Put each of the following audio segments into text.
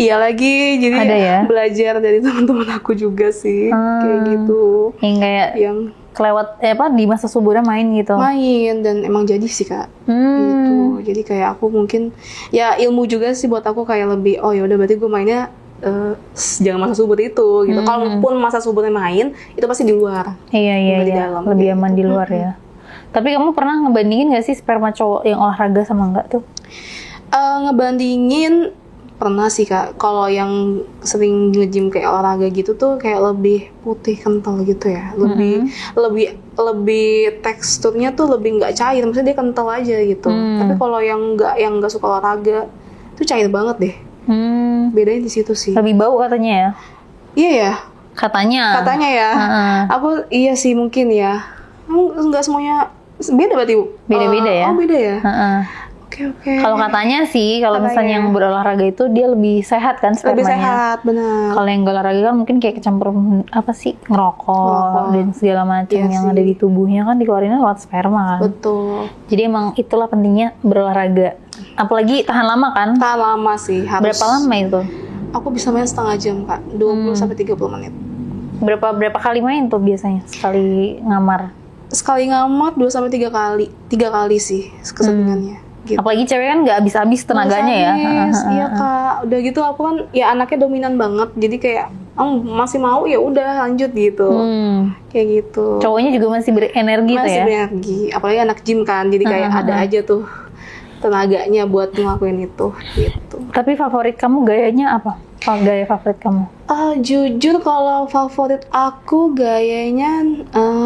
Iya lagi, jadi Ada ya? belajar dari teman-teman aku juga sih, kayak gitu. Yang kayak Yang kelewat di masa suburnya main gitu. main dan emang jadi sih Kak. Gitu. Jadi kayak aku mungkin ya ilmu juga sih buat aku kayak lebih oh ya udah berarti gue mainnya jangan masa subur itu gitu. Kalaupun masa suburnya main itu pasti di luar. Iya. Di dalam, Lebih gitu. aman di luar ya. Tapi kamu pernah ngebandingin gak sih sperma cowok yang olahraga sama enggak tuh? Ngebandingin pernah sih Kak. Kalau yang sering nge-gym kayak olahraga gitu tuh kayak lebih putih kental gitu ya. Lebih teksturnya tuh lebih nggak cair. Maksudnya dia kental aja gitu. Tapi kalau yang nggak suka olahraga itu cair banget deh. Bedanya di situ sih. Lebih bau katanya ya? Iya ya. Katanya Ya. Aku iya sih mungkin ya. Nggak semuanya beda berarti Bu? Beda-beda ya? Oh beda ya. Oke. Kalau katanya sih, kalau misalnya yang berolahraga itu dia lebih sehat kan spermanya. Lebih sehat, benar. Kalau yang gak olahraga kan mungkin kayak kecampur ngerokok dan segala macam yang ada di tubuhnya kan dikeluarinnya lewat sperma kan. Betul. Jadi emang itulah pentingnya berolahraga. Apalagi tahan lama kan? Tahan lama sih. Harus. Berapa lama itu? Aku bisa main setengah jam Kak, 20 sampai 30 menit. Berapa kali main tuh biasanya sekali ngamar? Sekali ngamar 2 sampai 3 kali. 3 kali sih keseringannya. Gitu. Apalagi cewek kan nggak habis-habis tenaganya ya. Iya Kak, udah gitu aku kan ya anaknya dominan banget, jadi kayak masih mau ya udah lanjut gitu, kayak gitu. Cowoknya juga masih berenergi tuh ya. Masih berenergi, apalagi anak gym kan, jadi kayak ada aja tuh tenaganya buat ngelakuin itu. Gitu. Tapi favorit kamu gayanya apa? Gaya favorit kamu? Jujur kalau favorit aku gayanya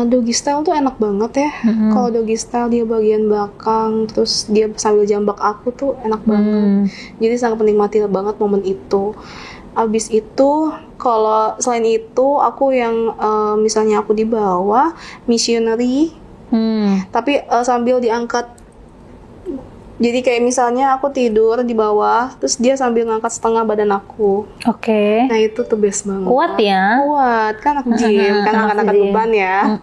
doggy style tuh enak banget ya. Kalau doggy style dia bagian belakang terus dia sambil jambak aku tuh enak banget. Jadi sangat menikmati banget momen itu. Abis itu kalau selain itu aku yang misalnya aku di bawah missionary, tapi sambil diangkat. Jadi kayak misalnya aku tidur di bawah, terus dia sambil ngangkat setengah badan aku. Oke. Nah itu tuh best banget. Kuat ya? Kuat, kan anak gym, kan angkat-angkat beban ya.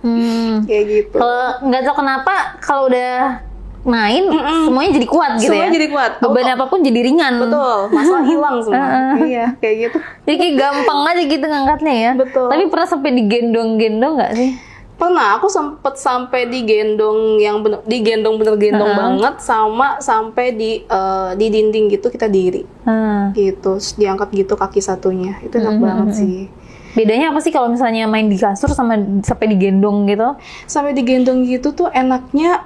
Kayak gitu. Kalau nggak tahu kenapa, kalau udah main, semuanya jadi kuat gitu ya? Semuanya jadi kuat. Beban apapun jadi ringan. Betul, masalah hilang semua. Iya, kayak gitu. Jadi kayak gampang aja gitu ngangkatnya ya? Betul. Tapi pernah sampai digendong-gendong nggak sih? Pernah, aku sempet sampai digendong bener gendong banget, sama sampai di dinding gitu kita diri, gitu, terus diangkat gitu kaki satunya, itu enak banget sih. Bedanya apa sih kalau misalnya main di kasur sama sampai digendong gitu? Sampai digendong gitu tuh enaknya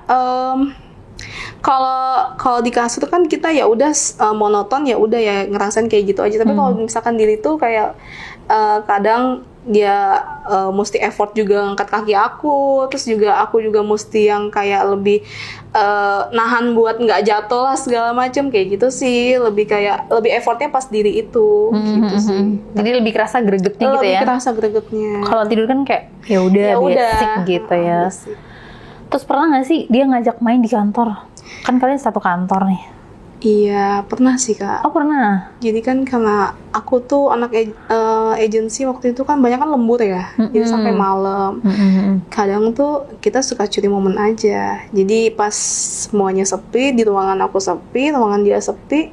kalau di kasur kan kita ya udah monoton ya udah ya ngerasain kayak gitu aja. Tapi kalau misalkan diri tuh kayak kadang dia mesti effort juga ngangkat kaki aku, terus juga aku juga mesti yang kayak lebih nahan buat nggak jatuh lah segala macam kayak gitu sih. Lebih effortnya pas diri itu gitu sih. Jadi lebih kerasa gregetnya gitu ya? Lebih kerasa gregetnya. Kalau tidur kan kayak ya udah basic gitu ya. Basic. Terus pernah nggak sih dia ngajak main di kantor? Kan kalian satu kantor nih. Iya, pernah sih Kak. Oh pernah? Jadi kan karena aku tuh anak agensi waktu itu kan banyak kan lembur ya. Jadi sampai malam. Kadang tuh kita suka curi momen aja. Jadi pas semuanya sepi, di ruangan aku sepi, ruangan dia sepi.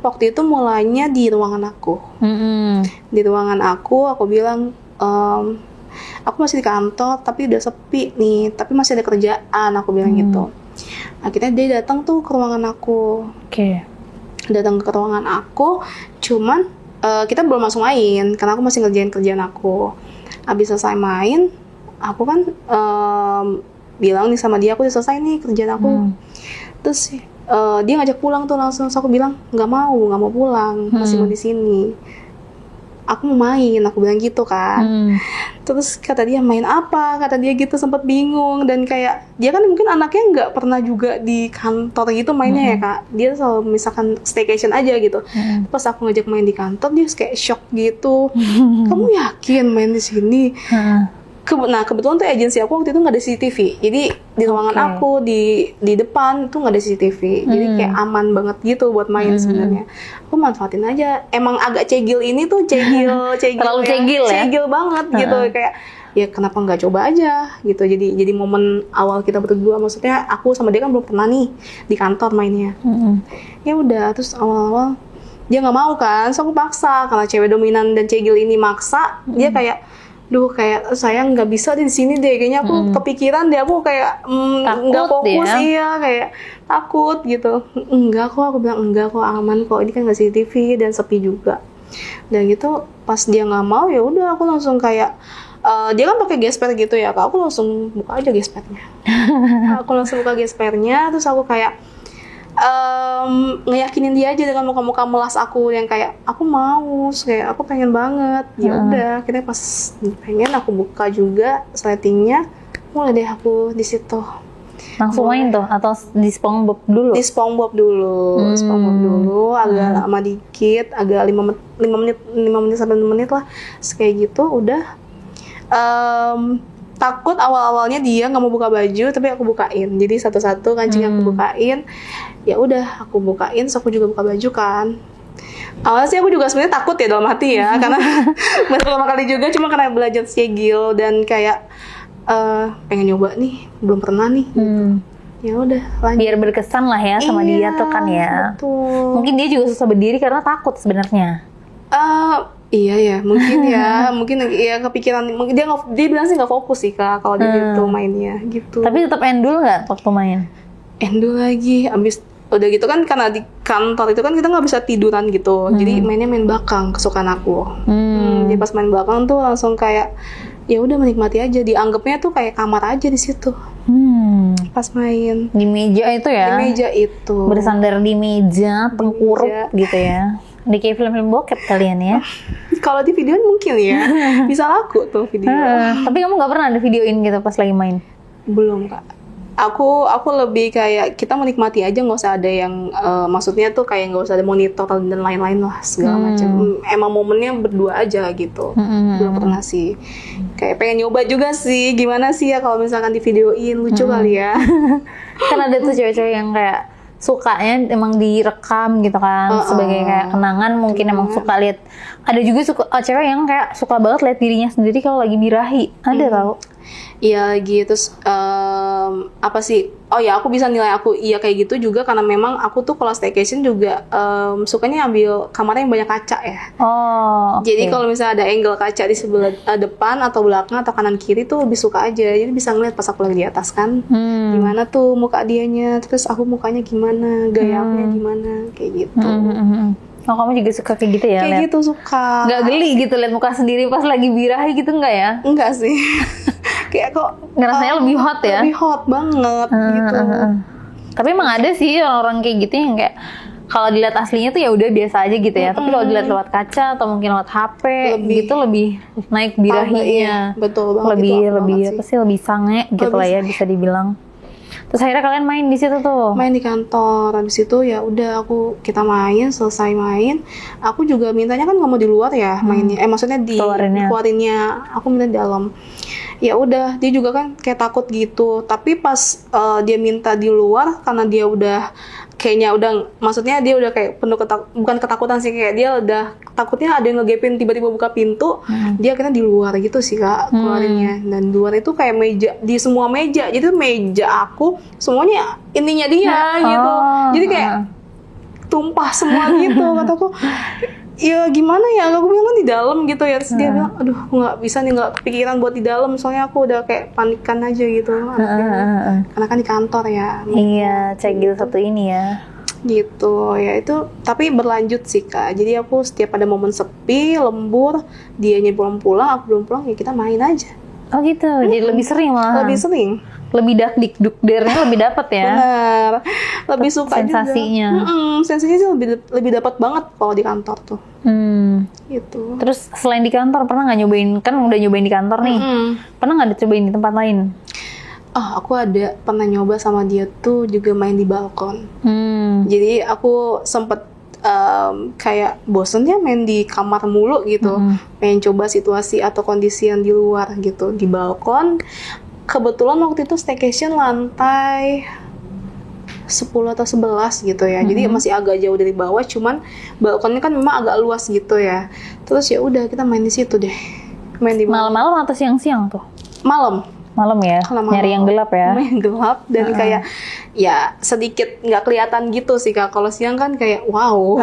Waktu itu mulainya di ruangan aku. Di ruangan aku bilang, aku masih di kantor tapi udah sepi nih, tapi masih ada kerjaan, aku bilang gitu. Akhirnya dia datang tuh ke ruangan aku. Oke. Datang ke ruangan aku, cuman kita belum langsung main karena aku masih ngerjain kerjaan aku. Habis selesai main, aku kan bilang nih sama dia, aku udah selesai nih kerjaan aku. Terus dia ngajak pulang tuh langsung. Terus aku bilang nggak mau pulang, masih mau di sini. Aku mau main, aku bilang gitu kan. Terus kata dia, main apa? Kata dia gitu, sempat bingung. Dan kayak, dia kan mungkin anaknya nggak pernah juga di kantor gitu mainnya ya Kak. Dia selalu misalkan staycation aja gitu. Pas aku ngajak main di kantor, dia kayak shock gitu. Kamu yakin main di sini? Nah kebetulan tuh agensi aku waktu itu nggak ada CCTV. Jadi di ruangan aku, di depan tuh nggak ada CCTV. Jadi kayak aman banget gitu buat main sebenarnya. Aku manfaatin aja. Emang agak cegil ini tuh cegil terlalu cegil ya? Cegil banget gitu. Kayak ya kenapa nggak coba aja gitu. Jadi momen awal kita berdua, maksudnya aku sama dia kan belum pernah nih di kantor mainnya. Ya udah, terus awal-awal dia nggak mau kan, so aku paksa karena cewek dominan dan cegil ini maksa, dia kayak kayak sayang nggak bisa di sini deh, kayaknya aku kepikiran deh, aku kayak nggak fokus, iya kayak takut gitu. Enggak kok, aku bilang enggak kok, aman kok, ini kan nggak CCTV dan sepi juga. Dan gitu pas dia nggak mau, ya udah aku langsung kayak dia kan pakai gesper gitu ya kak, aku langsung buka aja gespernya. Aku langsung buka gespernya, terus aku kayak ngeyakinin dia aja dengan muka-muka melas aku yang kayak aku mau, kayak aku pengen banget. Ya udah, akhirnya pas pengen aku buka juga settingnya, mulai deh aku di situ. Langsung main tuh atau di SpongeBob dulu? Di SpongeBob dulu, SpongeBob dulu, agak lama dikit, agak 5 menit sampai 6 menit lah, kayak gitu. Udah takut awal-awalnya dia nggak mau buka baju, tapi aku bukain. Jadi satu-satu kancing aku bukain. Ya udah, aku bukain, so aku juga buka baju kan. Awalnya sih aku juga sebenarnya takut ya dalam hati ya, karena baru pertama kali juga, cuma karena belajar segil dan kayak pengen nyoba nih, belum pernah nih. Ya udah, lanjut. Biar berkesan lah ya sama dia tuh kan ya. Betul. Mungkin dia juga susah berdiri karena takut sebenarnya. Iya ya, mungkin ya, mungkin ya kepikiran, mungkin dia bilang sih nggak fokus sih kak kalau dia gitu mainnya gitu. Tapi tetap endul nggak waktu main? Endul lagi, abis udah gitu kan, karena di kantor itu kan kita nggak bisa tiduran gitu, jadi mainnya main bakang, kesukaan aku. Jadi pas main bakang tuh langsung kayak ya udah menikmati aja, dianggapnya tuh kayak kamar aja di situ. Pas main Di meja itu ya? di meja itu, Bersandar di meja, tengkurap gitu ya. Di kayak film-film bokep kalian ya. kalau di videoin mungkin ya bisa laku tuh video. Tapi kamu nggak pernah ada videoin gitu pas lagi main? Belum kak. Aku lebih kayak kita menikmati aja, nggak usah ada yang maksudnya tuh kayak nggak usah ada monitor dan lain-lain lah segala macam. Emang momennya berdua aja gitu. Belum pernah sih. Kayak pengen nyoba juga sih, gimana sih ya kalau misalkan di videoin, lucu kali ya. Kan ada tuh cewek-cewek yang kayak sukanya emang direkam gitu kan, sebagai kayak kenangan, mungkin emang suka lihat. Ada juga cewek yang kayak suka banget lihat dirinya sendiri kalau lagi birahi. Ada tau? Iya gitu. Terus apa sih? Oh ya, aku bisa nilai aku iya kayak gitu juga karena memang aku tuh kalau staycation juga sukanya ambil kamarnya yang banyak kaca ya. Oh. Jadi kalau misalnya ada angle kaca di sebelah depan atau belakang atau kanan kiri tuh lebih suka aja. Jadi bisa ngeliat pas aku lagi di atas kan, gimana tuh muka dianya, terus aku mukanya gimana, gaya aku gimana, kayak gitu. Oh, kamu juga suka kayak gitu ya? Kayak gitu suka. Nggak geli gitu lihat muka sendiri pas lagi birahi gitu nggak ya? Enggak sih. Kayak kok ngerasanya lebih hot ya? Lebih hot banget gitu. Tapi emang ada sih orang-orang kayak gitu yang kayak kalau dilihat aslinya tuh ya udah biasa aja gitu ya. Tapi kalau dilihat lewat kaca atau mungkin lewat HP gitu lebih naik birahinya. Iya, betul banget. Lebih apa sih, lebih sange gitu lah ya bisa dibilang. Terus akhirnya kalian main di situ tuh? Main di kantor. Habis itu ya udah kita main, selesai main. Aku juga mintanya kan nggak mau di luar ya mainnya. Maksudnya keluarinnya. Aku minta di dalam. Ya udah, dia juga kan kayak takut gitu. Tapi pas dia minta di luar karena dia udah kayaknya maksudnya dia udah kayak penuh bukan ketakutan sih, kayak dia udah takutnya ada yang ngegepin tiba-tiba buka pintu. Dia akhirnya di luar gitu sih kak keluarinnya. Dan di luar itu kayak meja, di semua meja, jadi meja aku semuanya ininya dia gitu. Jadi kayak tumpah semua gitu. Kataku ya gimana ya, aku bilang kan di dalam gitu ya. Terus dia bilang aduh nggak bisa nih, nggak kepikiran buat di dalam, soalnya aku udah kayak panikan aja gitu. Karena kan di kantor ya. Iya, cegil satu ini ya. Gitu ya, itu tapi berlanjut sih kak. Jadi aku setiap ada momen sepi, lembur, dianya belum pulang, aku belum pulang, ya kita main aja. Oh gitu, jadi lebih sering malah. Lebih sering. Lebih dikdukdernya lebih dapat ya. Benar. Lebih suka sensasinya. juga. Sensasinya sih lebih dapat banget kalau di kantor tuh. Gitu. Terus selain di kantor pernah nggak nyobain, kan udah nyobain di kantor nih. Pernah nggak dicobain di tempat lain? Aku ada pernah nyoba sama dia tuh juga main di balkon. Jadi aku sempet kayak bosennya main di kamar mulu gitu. Pengen coba situasi atau kondisi yang di luar gitu, di balkon. Kebetulan waktu itu staycation lantai 10 atau 11 gitu ya. Jadi masih agak jauh dari bawah, cuman balkonnya kan memang agak luas gitu ya. Terus ya udah kita main di situ deh. Main di malam-malam atau siang-siang tuh? Malam ya, nyari yang gelap ya. Yang gelap dan kayak ya sedikit nggak kelihatan gitu sih kak. Kalau siang kan kayak wow.